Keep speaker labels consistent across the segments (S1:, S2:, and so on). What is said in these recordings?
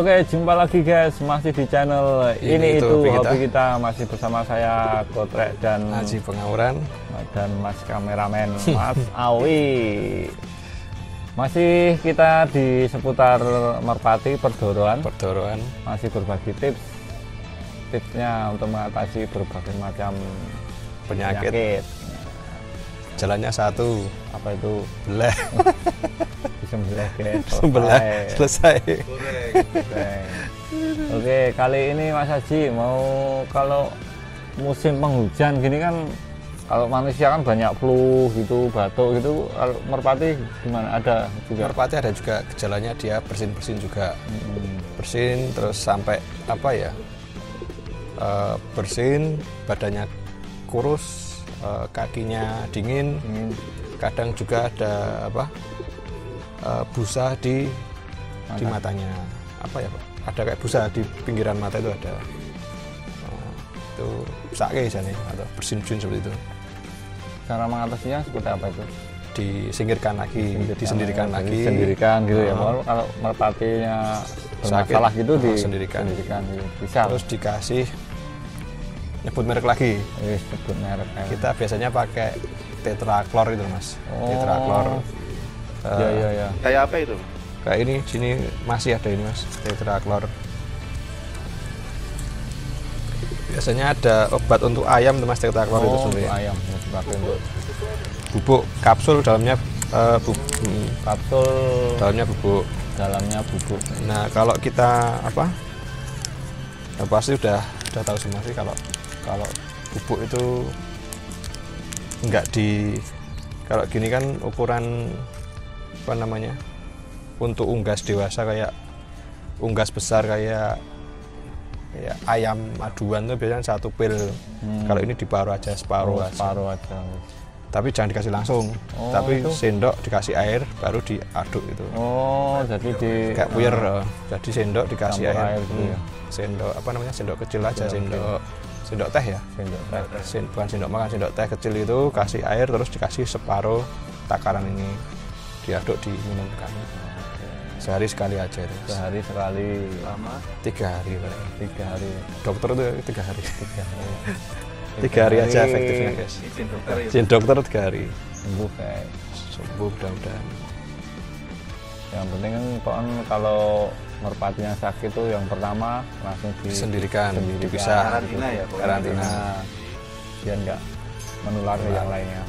S1: Oke, jumpa lagi guys, masih di channel ini itu hobi kita. Masih bersama saya Kotrek dan
S2: Haji Pengauran
S1: dan Mas kameramen Mas Awi. Masih kita di seputar Merpati Perdoroan. Masih berbagi tipsnya untuk mengatasi berbagai macam penyakit.
S2: Jalannya satu,
S1: apa itu?
S2: Belah.
S1: Disembelih guys.
S2: Sebelah selesai.
S1: Oke, kali ini Mas Haji mau, kalau musim penghujan gini kan, kalau manusia kan banyak flu gitu, batuk gitu. Kalau merpati gimana? Ada juga?
S2: Merpati ada juga gejalanya, dia bersin-bersin juga. Bersin terus sampai apa ya? Bersin, badannya kurus, kakinya dingin. Kadang juga ada apa? Busa di matanya. Apa ya, Pak? Ada kayak busa di pinggiran mata itu ada. Itu sakit misalnya, atau bersin-bersin seperti itu.
S1: Cara mengatasinya seperti apa itu?
S2: Disingkirkan lagi, disendirikan lagi.
S1: Disendirikan gitu ya. Kalau merpatinya bermasalah gitu
S2: disendirikan
S1: gitu. Bisa.
S2: Terus dikasih nyebut merek lagi.
S1: Nyebut merek.
S2: Kita biasanya pakai tetraklor itu, Mas. Tetraklor.
S1: Iya.
S3: Kayak apa itu?
S2: Kayak ini, sini masih ada ini, Mas, tetraklor. Biasanya ada obat untuk ayam, Mas, tetraklor itu sebenarnya.
S1: Ayam dipakai untuk
S2: bubuk kapsul, dalamnya
S1: kapsul,
S2: dalamnya bubuk. Nah, kalau kita apa? Ya pasti udah tahu semua sih, kalau bubuk itu enggak kalau gini kan ukuran apa namanya, untuk unggas dewasa, kayak unggas besar kayak ayam aduan tuh biasanya 1 pil. Kalau ini diparuh aja, separuh aja. Tapi jangan dikasih langsung, tapi itu sendok dikasih air baru diaduk itu.
S1: Jadi
S2: kayak puyer. Jadi sendok dikasih air
S1: gitu ya.
S2: Sendok apa namanya, sendok kecil aja, sendok teh ya. Bukan sendok makan, sendok teh kecil itu kasih air, terus dikasih separuh takaran ini, diaduk, diminumkan. Sehari sekali aja itu.
S1: Sehari sekali.
S3: Lama?
S2: 3 hari.
S1: 3 hari.
S2: Dokter itu 3 hari. 3 hari aja efektifnya, guys. Izin dokter 3 hari. Sembuh mudah-mudahan.
S1: Yang penting kan kalau merpatinya sakit tuh yang pertama langsung
S2: disendirikan, dipisah.
S3: Karantina.
S1: Biar nggak menular ke yang lainnya.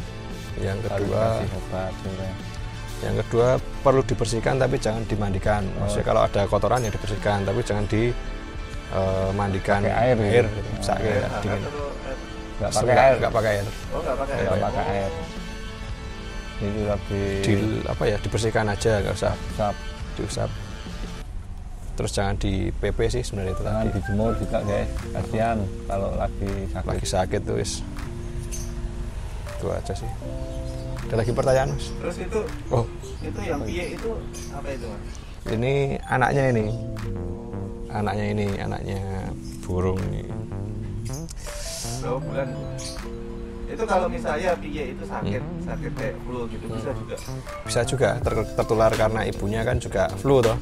S2: Yang kedua perlu dibersihkan, tapi jangan dimandikan. Maksudnya kalau ada kotoran ya dibersihkan, tapi jangan dimandikan
S1: pakai air
S2: sakit dingin.
S1: Nggak pakai air.
S2: Nggak pakai air.
S1: Nggak pakai air. Ini juga
S2: dibersihkan aja, nggak usah diusap. Terus jangan di PP sih sebenarnya itu.
S1: Jangan dijemur juga, guys. Kasihan kalau lagi
S2: sakit tuh, wis. Itu aja sih. Ada lagi pertanyaan, Mas?
S3: Terus itu yang piye itu apa itu, Mas?
S2: Ini anaknya burung ini.
S3: Berapa bulan? Itu kalau misalnya piye itu sakit kayak flu gitu, bisa juga
S2: tertular karena ibunya kan juga flu toh.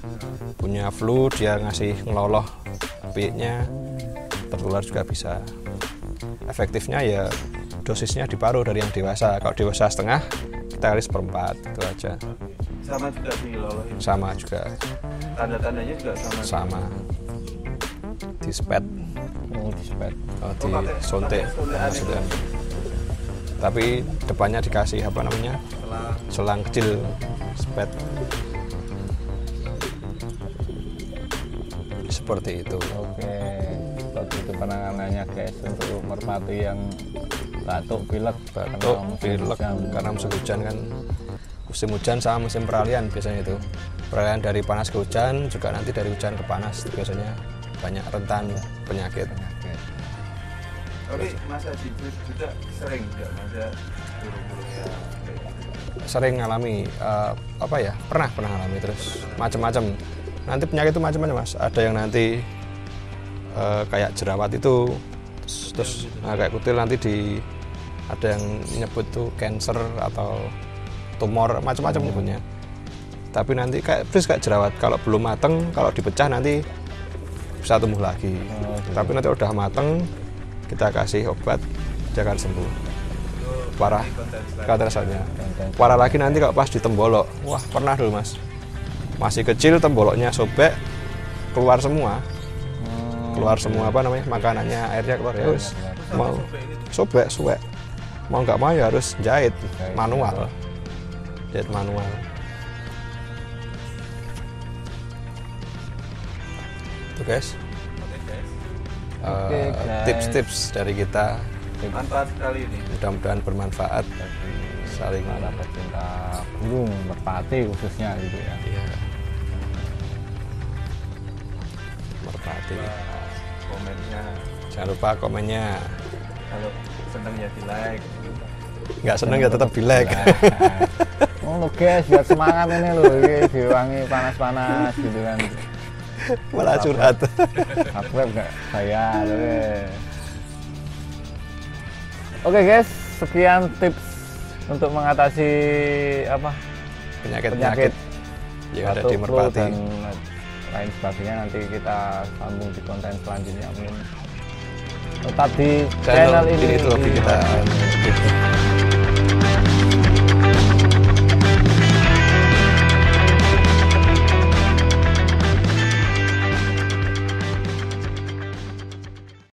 S2: Punya flu, dia ngasih ngeloloh piyeknya, tertular juga bisa. Efektifnya ya dosisnya diparuh dari yang dewasa. Kalau dewasa setengah, kita kasih 1/4, itu aja.
S3: Sama juga diloloh.
S2: Sama juga.
S3: Tanda-tandanya juga sama.
S2: Dispet. Disuntik. Tapi depannya dikasih apa namanya? Selang kecil, spet. Seperti itu.
S1: Oke, seperti itu penanganannya, guys, untuk merpati yang batuk, pilek
S2: karena musim hujan kan. Musim hujan sama musim peralihan biasanya itu. Peralihan dari panas ke hujan, juga nanti dari hujan ke panas biasanya banyak rentan penyakit.
S3: Tapi Mas Haji juga sering nggak ada buru-burunya?
S2: Sering ngalami pernah ngalami, terus macam-macam. Nanti penyakit itu macam-macam, Mas. Ada yang nanti kayak jerawat itu, terus kayak kutil, nanti ada yang nyebut tuh cancer atau tumor, macam-macam nyebutnya. Tapi nanti kayak jerawat, kalau belum mateng, kalau dipecah nanti bisa tumbuh lagi. Tapi nanti udah mateng, kita kasih obat, dia akan sembuh. Parah katanya. Parah lagi nanti kalau pas di tembolok. Wah, pernah dulu Mas. Masih kecil temboloknya sobek, keluar semua. Keluar semua apa namanya? Makanannya, airnya keluar ya. Terus mau sobek. Mau nggak mau ya harus jahit manual. Jahit manual. Tuh guys.
S1: Oke, guys.
S2: Tips-tips dari kita.
S3: Manfaat sekali ini.
S2: Mudah-mudahan bermanfaat. Saling
S1: para pecinta burung merpati khususnya gitu ya.
S2: Iya. Merpati.
S3: Komennya,
S2: Jangan lupa komennya.
S3: kalau seneng ya di like.
S2: Nggak seneng ya tetap di like.
S1: Oh lo guys, biar semangat ini lo, diwangi panas-panas gitu kan.
S2: Malah curhat.
S1: Subscribe nggak saya, Oke guys, sekian tips untuk mengatasi apa
S2: Penyakit yang ada di
S1: batuk, flu,
S2: merpati.
S1: dan lain sebagainya. Nanti kita sambung di konten selanjutnya. Tetap di channel ini.
S2: Ini itu hobi kita.